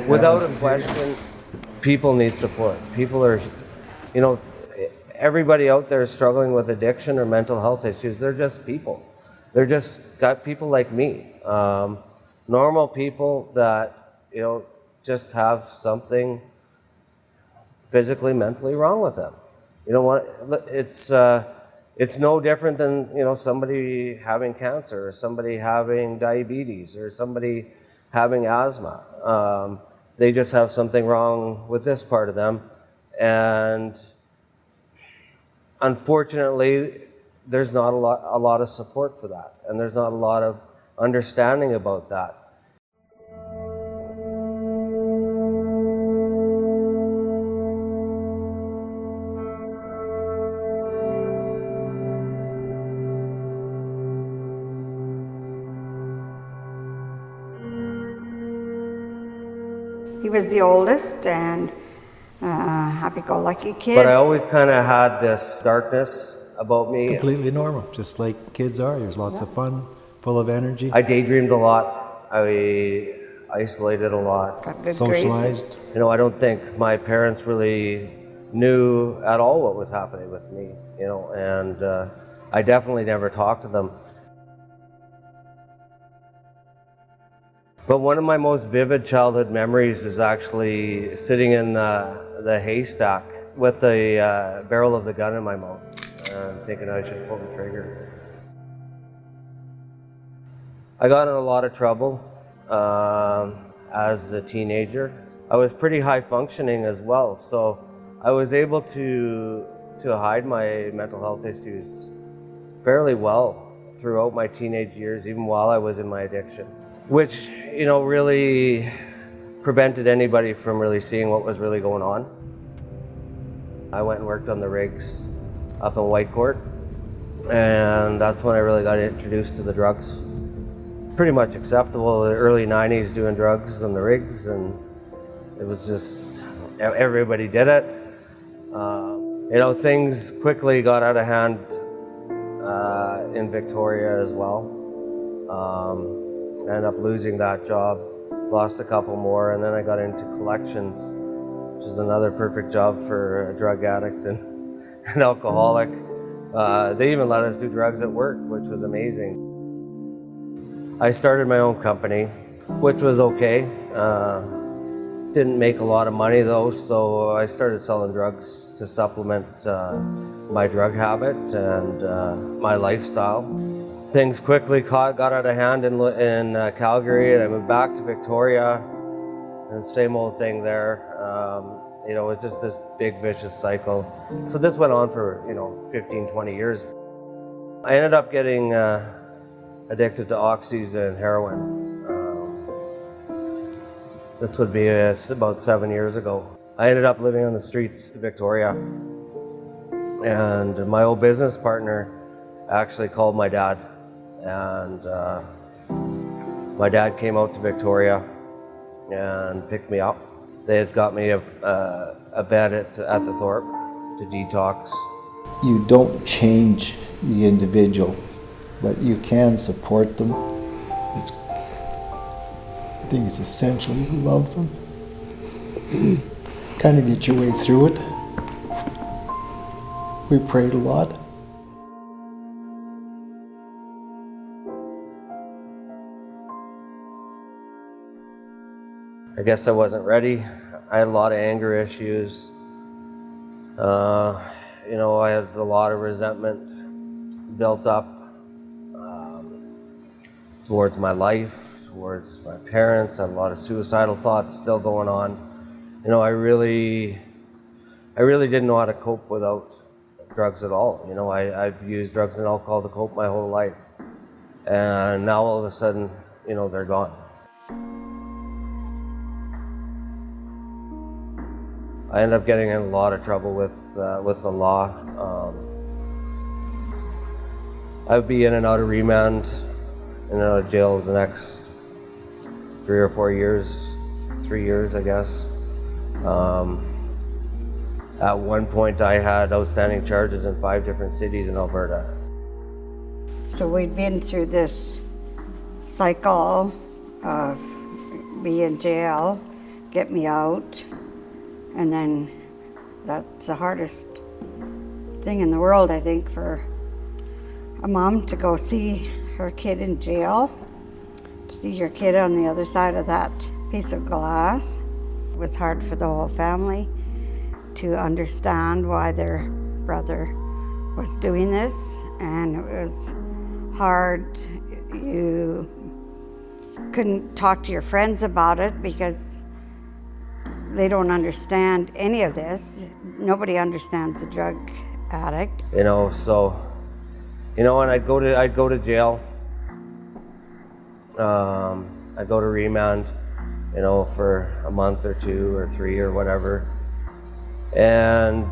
Without a question, people need support. People are, you know, everybody out there struggling with addiction or mental health issues, they're just people. They're just got people like me, normal people that, you know, just have something physically, mentally wrong with them. You know what? It's no different than, you know, somebody having cancer or somebody having diabetes or somebody having asthma. They just have something wrong with this part of them, and unfortunately, there's not a lot of support for that, and there's not a lot of understanding about that. He was the oldest and happy-go-lucky kid. But I always kind of had this darkness about me. Completely normal, just like kids are. There's lots of fun, full of energy. I daydreamed a lot. I isolated a lot. Got good Socialized. grades. You know, I don't think my parents really knew at all what was happening with me, you know, and I definitely never talked to them. But one of my most vivid childhood memories is actually sitting in the haystack with the barrel of the gun in my mouth and thinking I should pull the trigger. I got in a lot of trouble as a teenager. I was pretty high functioning as well, so I was able to hide my mental health issues fairly well throughout my teenage years, even while I was in my addiction, which, you know, really prevented anybody from really seeing what was really going on. I went and worked on the rigs up in Whitecourt, and that's when I really got introduced to the drugs. Pretty much acceptable in the early 90s doing drugs on the rigs, and it was just, everybody did it. You know, things quickly got out of hand in Victoria as well. I ended up losing that job, lost a couple more, and then I got into collections, which is another perfect job for a drug addict and an alcoholic. They even let us do drugs at work, which was amazing. I started my own company, which was okay. Didn't make a lot of money though, so I started selling drugs to supplement my drug habit and my lifestyle. Things quickly got out of hand in Calgary, and I moved back to Victoria, and same old thing there. You know, it's just this big vicious cycle. So this went on for, you know, 15, 20 years. I ended up getting addicted to oxys and heroin. This would be about 7 years ago. I ended up living on the streets of Victoria, and my old business partner actually called my dad, and my dad came out to Victoria and picked me up. They had got me a bed at the Thorpe to detox. You don't change the individual, but you can support them. I think it's essential to love them. Kind of get your way through it. We prayed a lot. I guess I wasn't ready. I had a lot of anger issues. You know, I had a lot of resentment built up towards my life, towards my parents. I had a lot of suicidal thoughts still going on. You know, I really didn't know how to cope without drugs at all. You know, I've used drugs and alcohol to cope my whole life. And now all of a sudden, you know, they're gone. I ended up getting in a lot of trouble with the law. I would be in and out of remand, in and out of jail the next 3 or 4 years, 3 years, I guess. At one point, I had outstanding charges in 5 different cities in Alberta. So we'd been through this cycle of being in jail, get me out. And then that's the hardest thing in the world, I think, for a mom to go see her kid in jail, to see your kid on the other side of that piece of glass. It was hard for the whole family to understand why their brother was doing this, and it was hard. You couldn't talk to your friends about it because they don't understand any of this. Nobody understands a drug addict. So, and I'd go to jail. I'd go to remand, for a month or 2 or 3 or whatever, and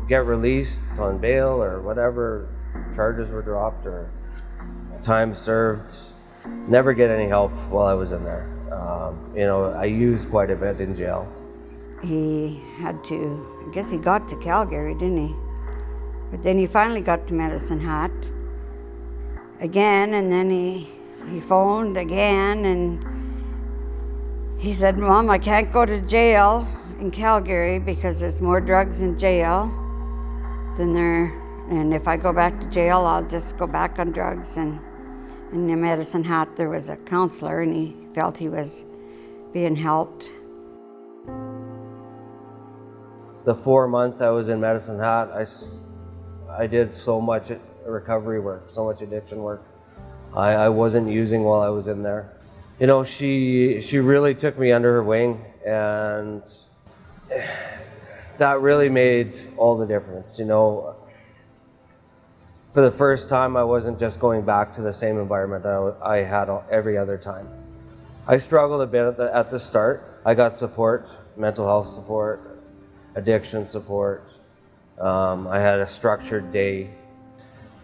get released on bail or whatever, charges were dropped or time served. Never get any help while I was in there. I used quite a bit in jail. He had to, I guess he got to Calgary, didn't he? But then he finally got to Medicine Hat again, and then he phoned again, and he said, "Mom, I can't go to jail in Calgary because there's more drugs in jail than there, and if I go back to jail, I'll just go back on drugs." And in the Medicine Hat, there was a counselor, and he felt he was being helped. The 4 months I was in Medicine Hat, I did so much recovery work, so much addiction work. I wasn't using while I was in there. She really took me under her wing, and that really made all the difference. For the first time, I wasn't just going back to the same environment I had every other time. I struggled a bit at the start. I got support, mental health support, addiction support. I had a structured day.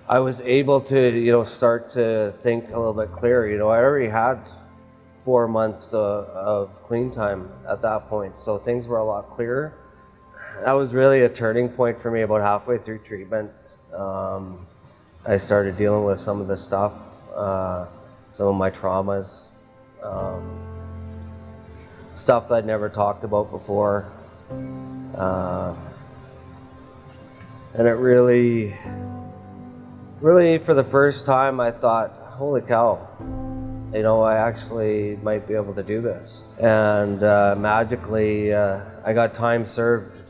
I was able to, start to think a little bit clearer. I already had 4 months of clean time at that point, so things were a lot clearer. That was really a turning point for me about halfway through treatment. I started dealing with some of the stuff, some of my traumas, stuff that I'd never talked about before. And it really, for the first time, I thought, holy cow, I actually might be able to do this. And magically, I got time served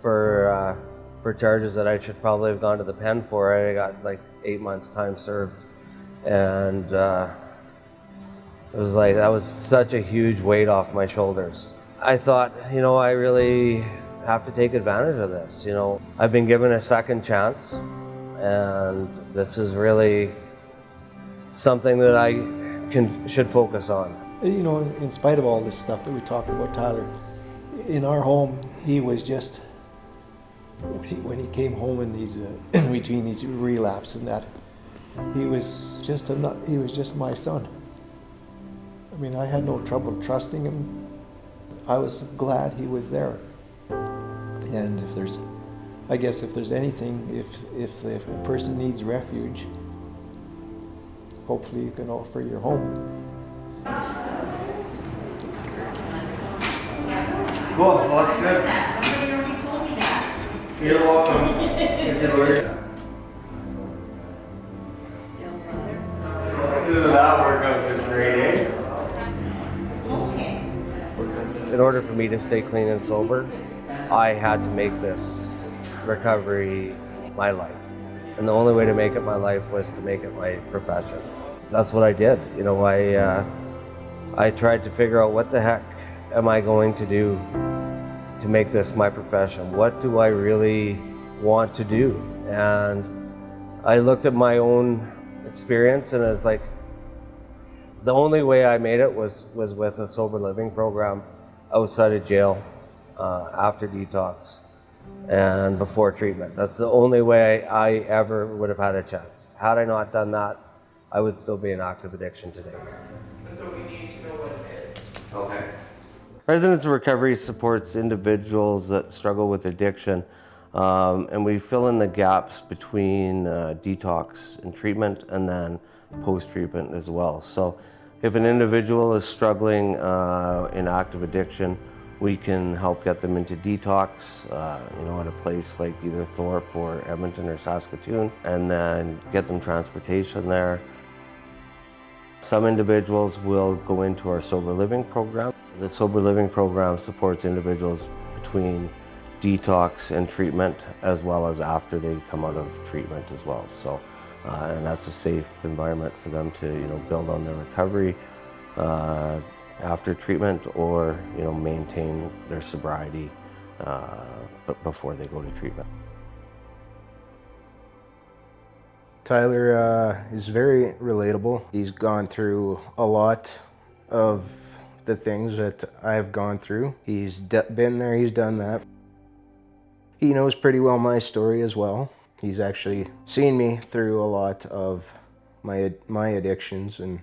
for charges that I should probably have gone to the pen for. I got like 8 months time served. And it was like, that was such a huge weight off my shoulders. I thought, I really have to take advantage of this. I've been given a second chance, and this is really something that I should focus on. In spite of all this stuff that we talked about, Tyler, in our home, he was just, when he came home in these, in between these relapses and that, he was just my son. I mean, I had no trouble trusting him. I was glad he was there. And if there's anything, if a person needs refuge, hopefully you can offer your home. Cool, well, that's good. Somebody already told me that. You're welcome. Isn't that work out just great, eh? Okay. In order for me to stay clean and sober, I had to make this recovery my life. And the only way to make it my life was to make it my profession. That's what I did. I tried to figure out, what the heck am I going to do to make this my profession? What do I really want to do? And I looked at my own experience, and it was like, the only way I made it was with a sober living program outside of jail, after detox and before treatment. That's the only way I ever would have had a chance. Had I not done that, I would still be in active addiction today. And so we need to know what it is. Okay. Residence Recovery supports individuals that struggle with addiction, and we fill in the gaps between detox and treatment, and then post-treatment as well. So If an individual is struggling in active addiction, we can help get them into detox, at a place like either Thorpe or Edmonton or Saskatoon, and then get them transportation there. Some individuals will go into our sober living program. The sober living program supports individuals between detox and treatment, as well as after they come out of treatment as well. So, and that's a safe environment for them to, build on their recovery after treatment, or maintain their sobriety but before they go to treatment. Tyler is very relatable. He's gone through a lot of the things that I've gone through. He's been there, he's done that. He knows pretty well my story as well. He's actually seen me through a lot of my addictions, and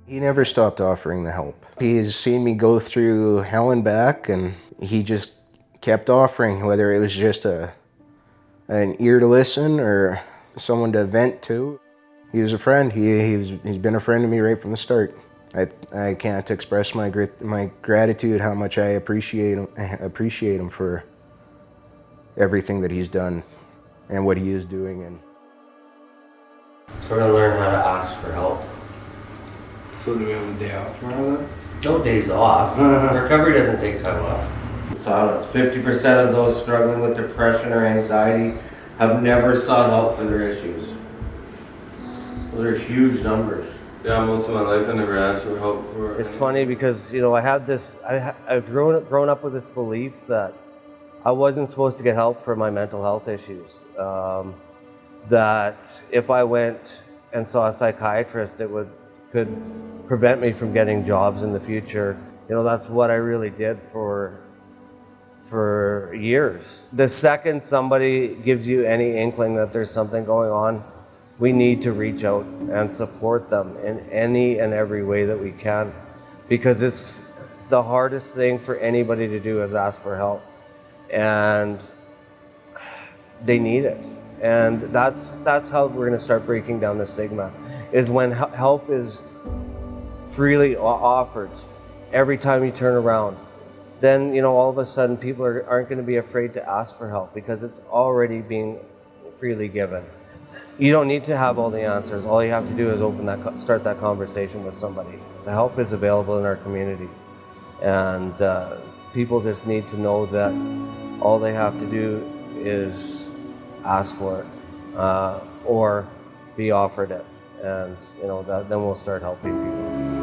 he never stopped offering the help. He's seen me go through hell and back, and he just kept offering, whether it was just an ear to listen or someone to vent to. He was a friend. He's been a friend to me right from the start. I can't express my gratitude, how much I appreciate him for everything that he's done and what he is doing. And So we're gonna learn how to ask for help. So do we have a day off tomorrow then? No days off. Recovery doesn't take time off. Silence. 50% of those struggling with depression or anxiety have never sought help for their issues. Those are huge numbers. Yeah, most of my life I never asked for help for. It's funny because I have this. I've grown up with this belief that I wasn't supposed to get help for my mental health issues. That if I went and saw a psychiatrist, it could prevent me from getting jobs in the future. That's what I really did for years. The second somebody gives you any inkling that there's something going on, we need to reach out and support them in any and every way that we can, because it's the hardest thing for anybody to do is ask for help, and they need it. And that's how we're going to start breaking down the stigma, is when help is freely offered every time you turn around. Then all of a sudden people aren't going to be afraid to ask for help because it's already being freely given. You don't need to have all the answers. All you have to do is start that conversation with somebody. The help is available in our community, and people just need to know that all they have to do is ask for it or be offered it, and then we'll start helping people.